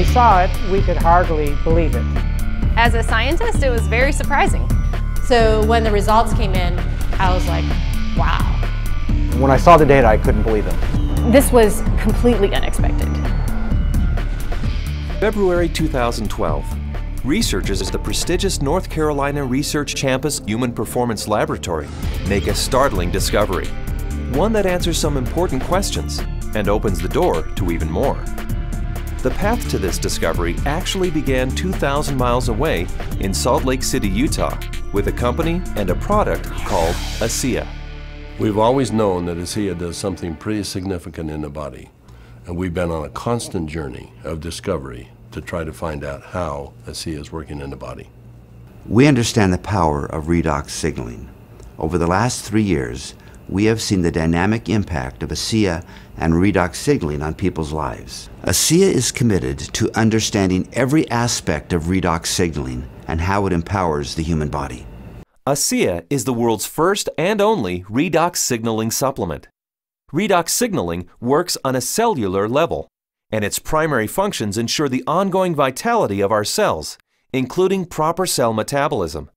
saw it, we could hardly believe it. As a scientist, it was very surprising. So when the results came in, I was like, wow. When I saw the data, I couldn't believe it. This was completely unexpected. February 2012. Researchers at the prestigious North Carolina Research Campus Human Performance Laboratory make a startling discovery. One that answers some important questions and opens the door to even more. The path to this discovery actually began 2,000 miles away in Salt Lake City, Utah, with a company and a product called ASEA. We've always known that ASEA does something pretty significant in the body, and we've been on a constant journey of discovery to try to find out how ASEA is working in the body. We understand the power of redox signaling. Over the last 3 years, we have seen the dynamic impact of ASEA and redox signaling on people's lives. ASEA is committed to understanding every aspect of redox signaling and how it empowers the human body. ASEA is the world's first and only redox signaling supplement. Redox signaling works on a cellular level, and its primary functions ensure the ongoing vitality of our cells, including proper cell metabolism.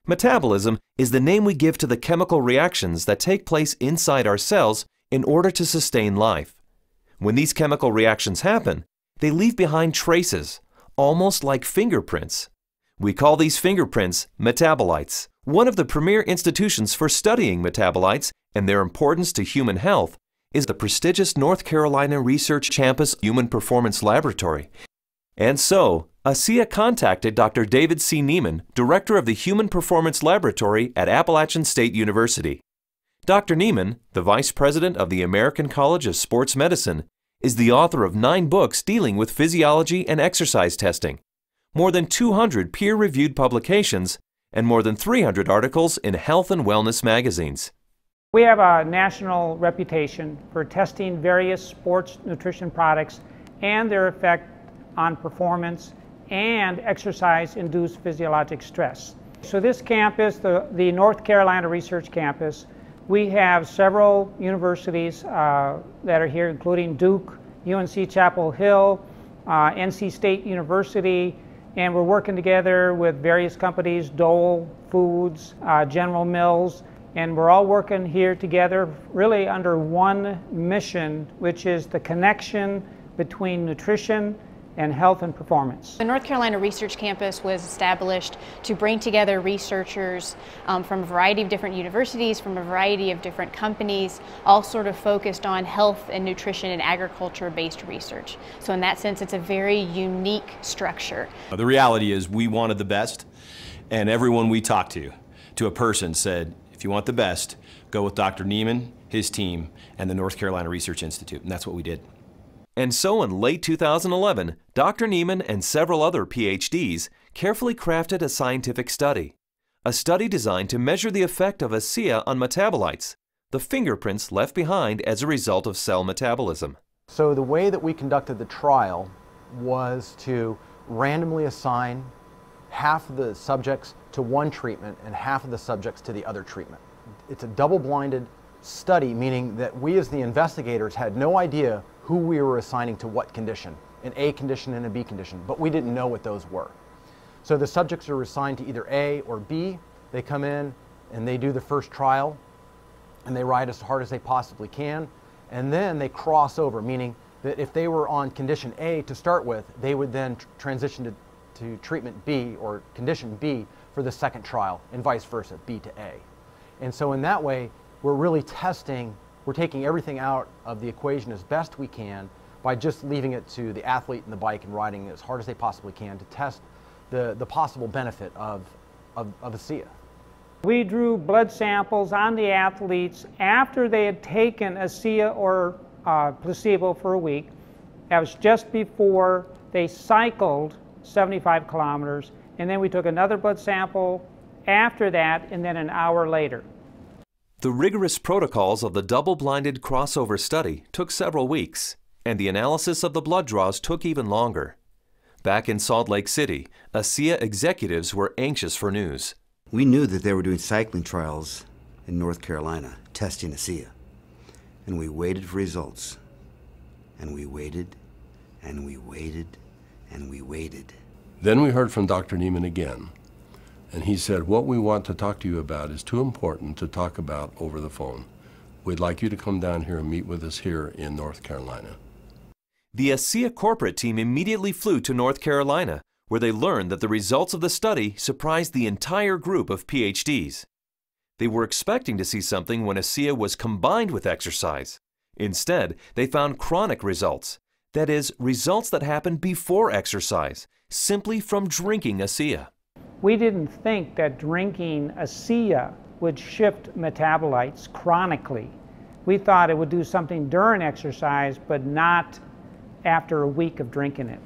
Metabolism is the name we give to the chemical reactions that take place inside our cells in order to sustain life. When these chemical reactions happen, they leave behind traces, almost like fingerprints. We call these fingerprints metabolites. One of the premier institutions for studying metabolites and their importance to human health is the prestigious North Carolina Research Campus Human Performance Laboratory. And so, ASEA contacted Dr. David C. Neiman, director of the Human Performance Laboratory at Appalachian State University. Dr. Neiman, the vice president of the American College of Sports Medicine, is the author of 9 books dealing with physiology and exercise testing, more than 200 peer-reviewed publications, and more than 300 articles in health and wellness magazines. We have a national reputation for testing various sports nutrition products and their effect on performance and exercise-induced physiologic stress. So this campus, the North Carolina Research Campus, we have several universities that are here, including Duke, UNC Chapel Hill, NC State University, and we're working together with various companies, Dole Foods, General Mills, and we're all working here together really under one mission, which is the connection between nutrition and health and performance. The North Carolina Research Campus was established to bring together researchers from a variety of different universities, from a variety of different companies, all sort of focused on health and nutrition and agriculture-based research. So in that sense, it's a very unique structure. The reality is we wanted the best, and everyone we talked to a person said, if you want the best, go with Dr. Neiman, his team, and the North Carolina Research Institute, and that's what we did. And so in late 2011, Dr. Neiman and several other PhDs carefully crafted a scientific study. A study designed to measure the effect of ASEA on metabolites, the fingerprints left behind as a result of cell metabolism. So the way that we conducted the trial was to randomly assign half of the subjects to one treatment and half of the subjects to the other treatment. It's a double-blinded study, meaning that we as the investigators had no idea who we were assigning to what condition, an A condition and a B condition, but we didn't know what those were. So the subjects are assigned to either A or B. They come in and they do the first trial and they ride as hard as they possibly can, and then they cross over, meaning that if they were on condition A to start with, they would then transition to treatment B or condition B for the second trial, and vice versa, B to A. And so in that way, we're really testing, we're taking everything out of the equation as best we can by just leaving it to the athlete and the bike and riding as hard as they possibly can to test the possible benefit of ASEA. We drew blood samples on the athletes after they had taken ASEA or placebo for a week. That was just before they cycled 75 kilometers, and then we took another blood sample after that, and then an hour later. The rigorous protocols of the double-blinded crossover study took several weeks, and the analysis of the blood draws took even longer. Back in Salt Lake City, ASEA executives were anxious for news. We knew that they were doing cycling trials in North Carolina, testing ASEA. And we waited for results. And we waited, and we waited, and we waited. Then we heard from Dr. Neiman again, and he said, what we want to talk to you about is too important to talk about over the phone. We'd like you to come down here and meet with us here in North Carolina. The ASEA corporate team immediately flew to North Carolina, where they learned that the results of the study surprised the entire group of PhDs. They were expecting to see something when ASEA was combined with exercise. Instead, they found chronic results. That is, results that happened before exercise, simply from drinking ASEA. We didn't think that drinking ASEA would shift metabolites chronically. We thought it would do something during exercise, but not after a week of drinking it.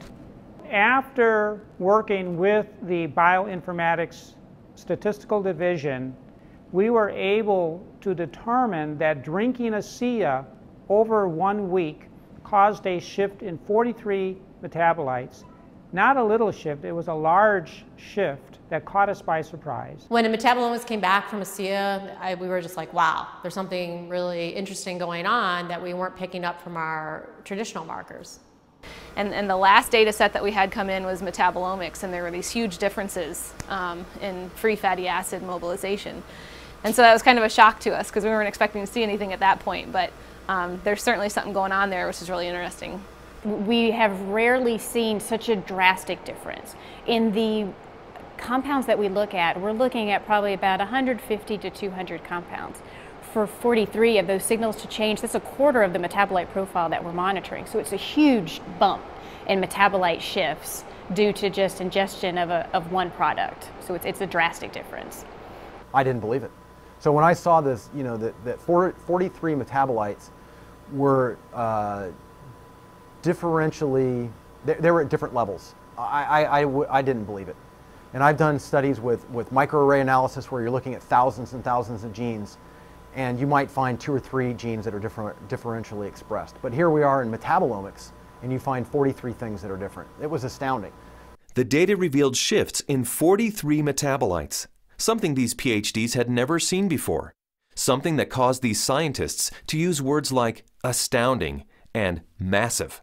After working with the bioinformatics statistical division, we were able to determine that drinking ASEA over 1 week caused a shift in 43 metabolites. Not a little shift, it was a large shift that caught us by surprise. When the metabolomics came back from ASEA, we were just like, wow, there's something really interesting going on that we weren't picking up from our traditional markers. And the last data set that we had come in was metabolomics, and there were these huge differences in free fatty acid mobilization. And so that was kind of a shock to us because we weren't expecting to see anything at that point, but there's certainly something going on there, which is really interesting. We have rarely seen such a drastic difference. In the compounds that we look at, we're looking at probably about 150 to 200 compounds. For 43 of those signals to change, that's a quarter of the metabolite profile that we're monitoring. So it's a huge bump in metabolite shifts due to just ingestion of one product. So it's a drastic difference. I didn't believe it. So when I saw this, you know, that 43 metabolites were differentially, they were at different levels. I didn't believe it. And I've done studies with microarray analysis where you're looking at thousands and thousands of genes, and you might find 2 or 3 genes that are differentially expressed. But here we are in metabolomics, and you find 43 things that are different. It was astounding. The data revealed shifts in 43 metabolites, something these PhDs had never seen before, something that caused these scientists to use words like astounding and massive.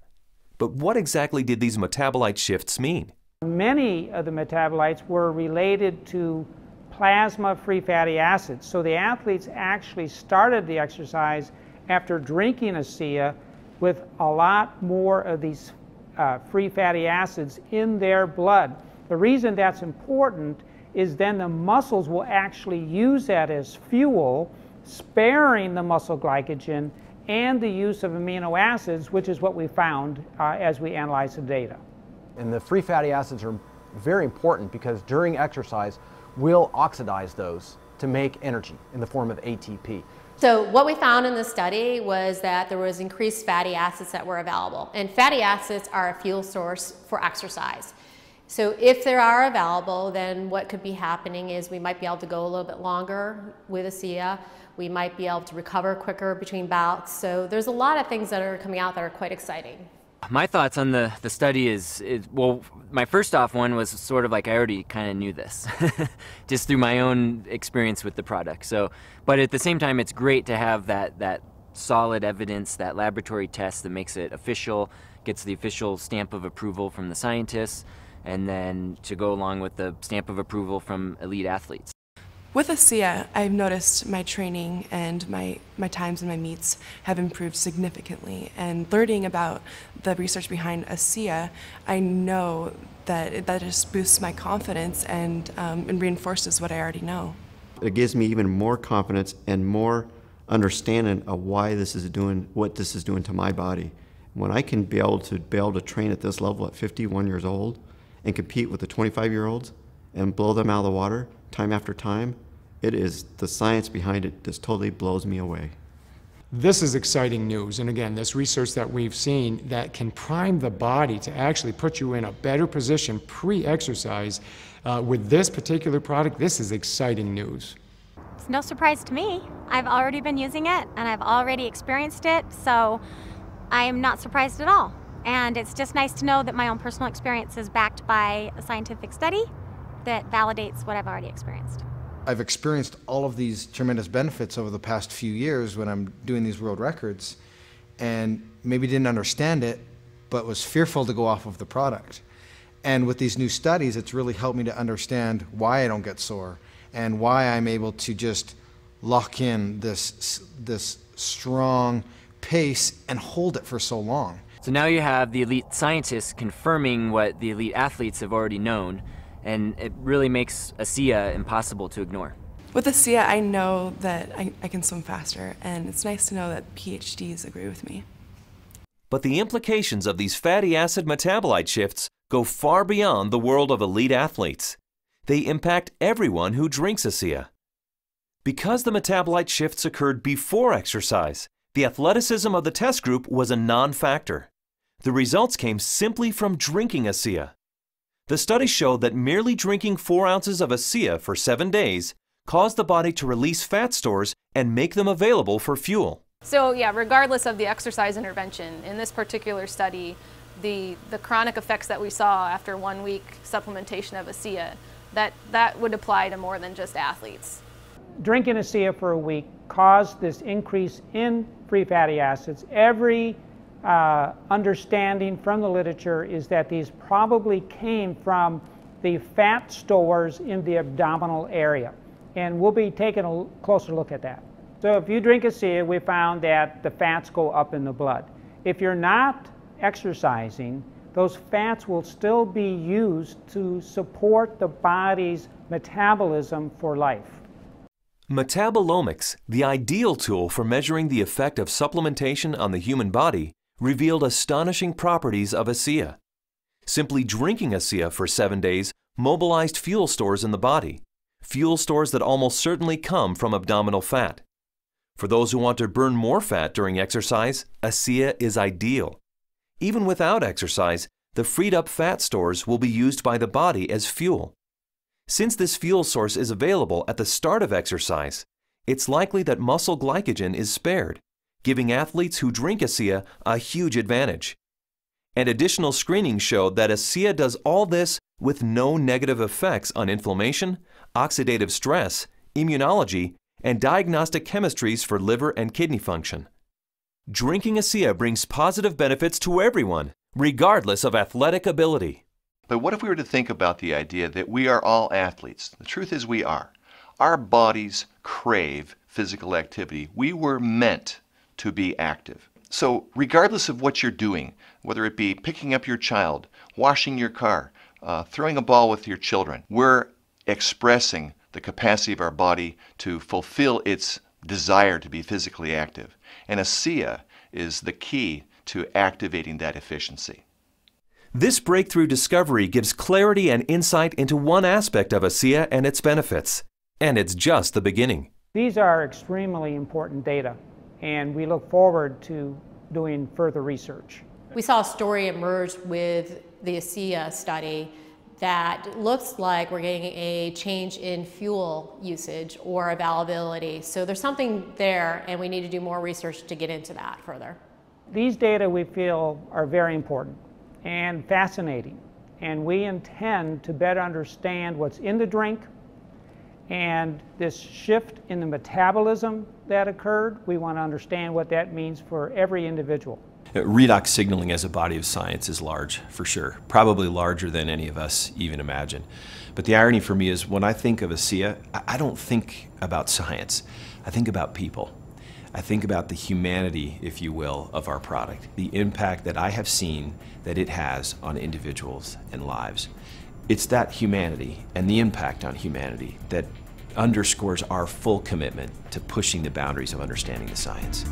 But what exactly did these metabolite shifts mean? Many of the metabolites were related to plasma free fatty acids. So the athletes actually started the exercise after drinking ASEA with a lot more of these free fatty acids in their blood. The reason that's important is then the muscles will actually use that as fuel, sparing the muscle glycogen and the use of amino acids, which is what we found as we analyzed the data. And the free fatty acids are very important because during exercise, we'll oxidize those to make energy in the form of ATP. So what we found in the study was that there was increased fatty acids that were available. And fatty acids are a fuel source for exercise. So if they are available, then what could be happening is we might be able to go a little bit longer with ASEA. We might be able to recover quicker between bouts. So there's a lot of things that are coming out that are quite exciting. My thoughts on the study is, well, my first off one was sort of like I already kind of knew this, just through my own experience with the product. So, but at the same time, it's great to have that solid evidence, that laboratory test that makes it official, gets the official stamp of approval from the scientists, and then to go along with the stamp of approval from elite athletes. With ASEA, I've noticed my training and my times and my meets have improved significantly. And learning about the research behind ASEA, I know that that just boosts my confidence and reinforces what I already know. It gives me even more confidence and more understanding of why this is doing what this is doing to my body. When I can be able to train at this level at 51 years old and compete with the 25-year-olds and blow them out of the water time after time, it is the science behind it just totally blows me away. This is exciting news, and again, this research that we've seen that can prime the body to actually put you in a better position pre-exercise with this particular product. This is exciting news. It's no surprise to me. I've already been using it and I've already experienced it, so I am not surprised at all. And it's just nice to know that my own personal experience is backed by a scientific study that validates what I've already experienced. I've experienced all of these tremendous benefits over the past few years when I'm doing these world records, and maybe didn't understand it, but was fearful to go off of the product. And with these new studies, it's really helped me to understand why I don't get sore and why I'm able to just lock in this strong pace and hold it for so long. So now you have the elite scientists confirming what the elite athletes have already known, and it really makes ASEA impossible to ignore. With ASEA, I know that I can swim faster, and it's nice to know that PhDs agree with me. But the implications of these fatty acid metabolite shifts go far beyond the world of elite athletes. They impact everyone who drinks ASEA. Because the metabolite shifts occurred before exercise, the athleticism of the test group was a non-factor. The results came simply from drinking ASEA. The study showed that merely drinking 4 ounces of ASEA for 7 days caused the body to release fat stores and make them available for fuel. So yeah, regardless of the exercise intervention, in this particular study, the chronic effects that we saw after 1 week supplementation of ASEA, that would apply to more than just athletes. Drinking ASEA for a week caused this increase in free fatty acids. Every understanding from the literature is that these probably came from the fat stores in the abdominal area. And we'll be taking a closer look at that. So if you drink ASEA, we found that the fats go up in the blood. If you're not exercising, those fats will still be used to support the body's metabolism for life. Metabolomics, the ideal tool for measuring the effect of supplementation on the human body, revealed astonishing properties of ASEA. Simply drinking ASEA for 7 days mobilized fuel stores in the body, fuel stores that almost certainly come from abdominal fat. For those who want to burn more fat during exercise, ASEA is ideal. Even without exercise, the freed up fat stores will be used by the body as fuel. Since this fuel source is available at the start of exercise, it's likely that muscle glycogen is spared, giving athletes who drink ASEA a huge advantage. And additional screening showed that ASEA does all this with no negative effects on inflammation, oxidative stress, immunology, and diagnostic chemistries for liver and kidney function. Drinking ASEA brings positive benefits to everyone, regardless of athletic ability. But what if we were to think about the idea that we are all athletes? The truth is we are. Our bodies crave physical activity. We were meant to be active. So regardless of what you're doing, whether it be picking up your child, washing your car, throwing a ball with your children, we're expressing the capacity of our body to fulfill its desire to be physically active. And ASEA is the key to activating that efficiency. This breakthrough discovery gives clarity and insight into one aspect of ASEA and its benefits. And it's just the beginning. These are extremely important data, and we look forward to doing further research. We saw a story emerge with the ASEA study that looks like we're getting a change in fuel usage or availability. So there's something there, and we need to do more research to get into that further. These data we feel are very important and fascinating, and we intend to better understand what's in the drink and this shift in the metabolism that occurred. We want to understand what that means for every individual. Redox signaling as a body of science is large, for sure. Probably larger than any of us even imagine. But the irony for me is when I think of ASEA, I don't think about science. I think about people. I think about the humanity, if you will, of our product, the impact that I have seen that it has on individuals and lives. It's that humanity and the impact on humanity that underscores our full commitment to pushing the boundaries of understanding the science.